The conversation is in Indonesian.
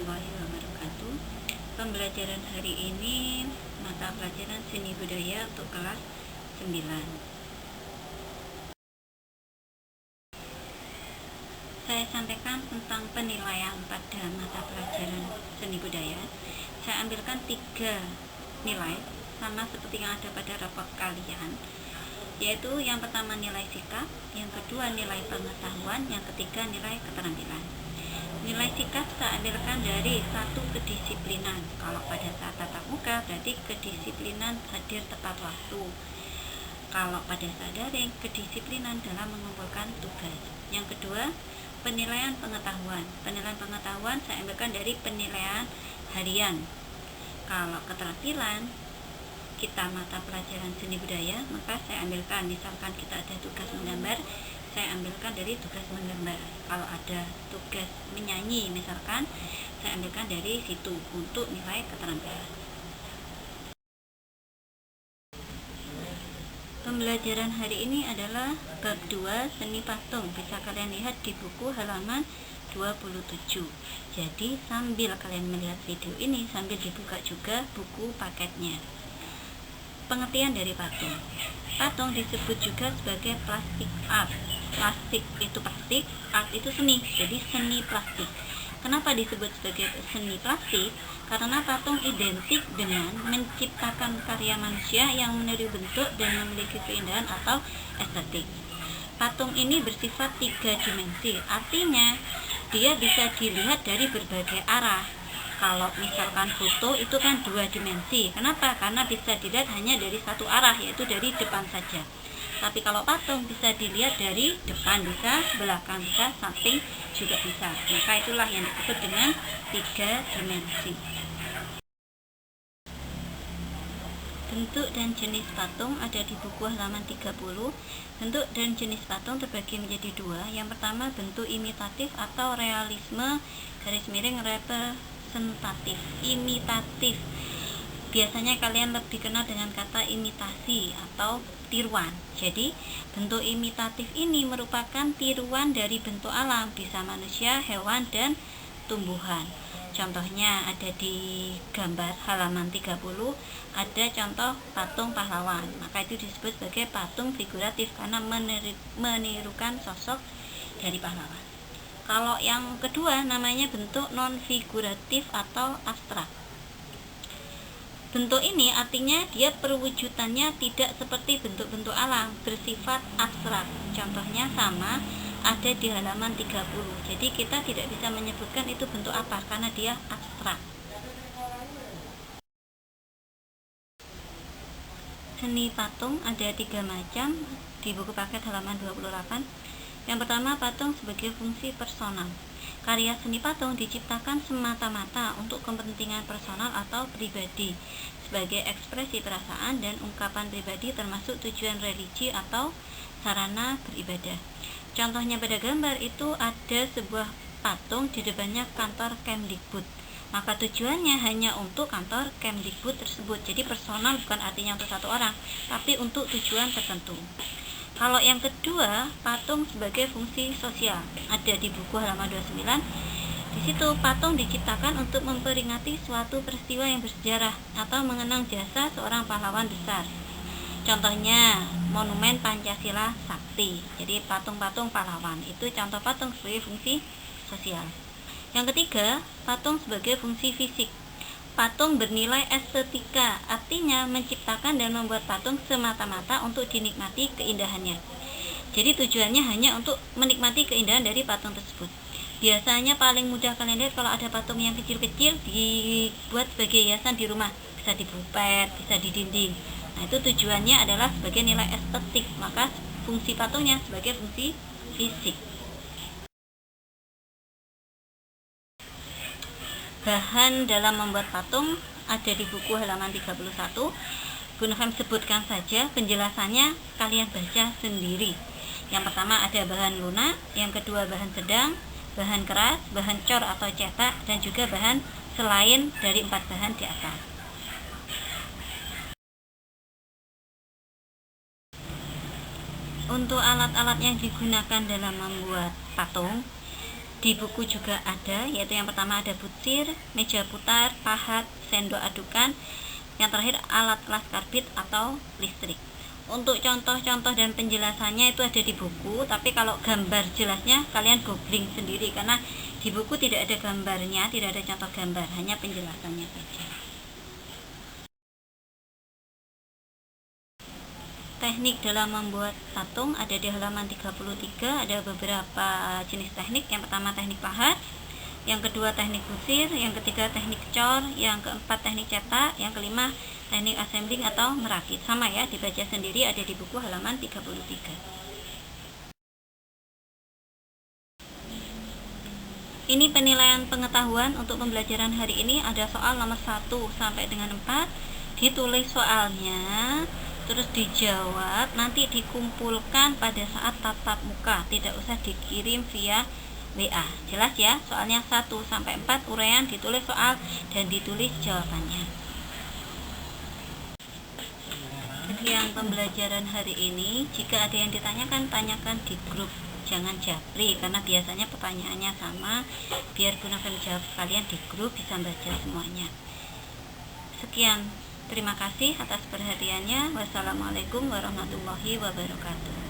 warahmatullahi wabarakatuh. Pembelajaran hari ini mata pelajaran seni budaya untuk kelas 9. Saya sampaikan tentang penilaian pada mata pelajaran seni budaya. Saya ambilkan 3 nilai sama seperti yang ada pada rapor kalian, yaitu yang pertama nilai sikap, yang kedua nilai pengetahuan, yang ketiga nilai keterampilan. Nilai sikap saya ambilkan dari 1 kedisiplinan. Kalau pada saat tatap muka berarti kedisiplinan hadir tepat waktu. Kalau pada saat daring, kedisiplinan dalam mengumpulkan tugas. Yang kedua, penilaian pengetahuan. Penilaian pengetahuan saya ambilkan dari penilaian harian. Kalau keterampilan kita mata pelajaran seni budaya, maka saya ambilkan, misalkan kita ada tugas menggambar, saya ambilkan dari tugas menggambar. Kalau ada tugas menyanyi misalkan, saya ambilkan dari situ untuk nilai keterampilan. Pembelajaran hari ini adalah bab 2 seni patung. Bisa kalian lihat di buku halaman 27. Jadi sambil kalian melihat video ini, sambil dibuka juga buku paketnya. Pengertian dari patung. Patung disebut juga sebagai plastik art. Plastik itu plastik, art itu seni. Jadi seni plastik. Kenapa disebut sebagai seni plastik? Karena patung identik dengan menciptakan karya manusia yang meniru bentuk dan memiliki keindahan atau estetik. Patung ini bersifat 3 dimensi. Artinya dia bisa dilihat dari berbagai arah. Kalau misalkan foto itu kan 2 dimensi. Kenapa? Karena bisa dilihat hanya dari satu arah, yaitu dari depan saja. Tapi kalau patung bisa dilihat dari depan bisa, belakang bisa, samping juga bisa. Maka itulah yang disebut dengan 3 dimensi. Bentuk dan jenis patung ada di buku halaman 30. Bentuk dan jenis patung terbagi menjadi 2. Yang pertama bentuk imitatif atau realisme _ representatif. Imitatif. Biasanya kalian lebih kenal dengan kata imitasi atau tiruan. Jadi, bentuk imitatif ini merupakan tiruan dari bentuk alam, bisa manusia, hewan, dan tumbuhan. Contohnya ada di gambar halaman 30, ada contoh patung pahlawan. Maka itu disebut sebagai patung figuratif karena menirukan sosok dari pahlawan. Kalau yang kedua namanya bentuk non-figuratif atau abstrak. Bentuk ini artinya dia perwujudannya tidak seperti bentuk-bentuk alam, bersifat abstrak. Contohnya sama ada di halaman 30. Jadi kita tidak bisa menyebutkan itu bentuk apa karena dia abstrak. Seni patung ada 3 macam di buku paket halaman 28. Yang pertama, patung sebagai fungsi personal. Karya seni patung diciptakan semata-mata untuk kepentingan personal atau pribadi, sebagai ekspresi perasaan dan ungkapan pribadi termasuk tujuan religi atau sarana beribadah. Contohnya pada gambar itu ada sebuah patung di depannya kantor Kemdikbud. Maka tujuannya hanya untuk kantor Kemdikbud tersebut. Jadi personal bukan artinya untuk satu orang, tapi untuk tujuan tertentu. Kalau yang kedua, patung sebagai fungsi sosial. Ada di buku halaman 29. Di situ patung diciptakan untuk memperingati suatu peristiwa yang bersejarah atau mengenang jasa seorang pahlawan besar. Contohnya monumen Pancasila Sakti. Jadi patung-patung pahlawan itu contoh patung sebagai fungsi sosial. Yang ketiga, patung sebagai fungsi fisik. Patung bernilai estetika, artinya menciptakan dan membuat patung semata-mata untuk dinikmati keindahannya. Jadi tujuannya hanya untuk menikmati keindahan dari patung tersebut. Biasanya paling mudah kalian lihat kalau ada patung yang kecil-kecil dibuat sebagai hiasan di rumah, bisa di pulpen, bisa di dinding. Nah, itu tujuannya adalah sebagai nilai estetik, maka fungsi patungnya sebagai fungsi fisik. Bahan dalam membuat patung ada di buku halaman 31. Gunhem sebutkan saja, penjelasannya kalian baca sendiri. Yang pertama ada bahan lunak, yang kedua bahan sedang, bahan keras, bahan cor atau cetak, dan juga bahan selain dari 4 bahan di atas. Untuk alat-alat yang digunakan dalam membuat patung, Di buku juga ada, yaitu yang pertama ada butsir, meja putar, pahat, sendok adukan, yang terakhir alat las karbit atau listrik. Untuk contoh-contoh dan penjelasannya itu ada di buku, tapi kalau gambar jelasnya kalian googling sendiri, karena di buku tidak ada gambarnya, tidak ada contoh gambar, hanya penjelasannya saja. Teknik dalam membuat patung ada di halaman 33, ada beberapa jenis teknik. Yang pertama teknik pahat, yang kedua teknik kusir, yang ketiga teknik cor, yang keempat teknik cetak, yang kelima teknik assembling atau merakit. Sama ya, dibaca sendiri, ada di buku halaman 33. Ini penilaian pengetahuan untuk pembelajaran hari ini. Ada soal nomor 1 sampai dengan 4. Ditulis soalnya, terus dijawab, nanti dikumpulkan pada saat tatap muka, tidak usah dikirim via WA. Jelas ya? Soalnya 1 sampai 4 uraian, ditulis soal dan ditulis jawabannya. Sekian pembelajaran hari ini. Jika ada yang ditanyakan, tanyakan di grup, jangan japri, karena biasanya pertanyaannya sama. Biar gunakan jawab kalian di grup, bisa baca semuanya. Sekian, terima kasih atas perhatiannya. Wassalamualaikum warahmatullahi wabarakatuh.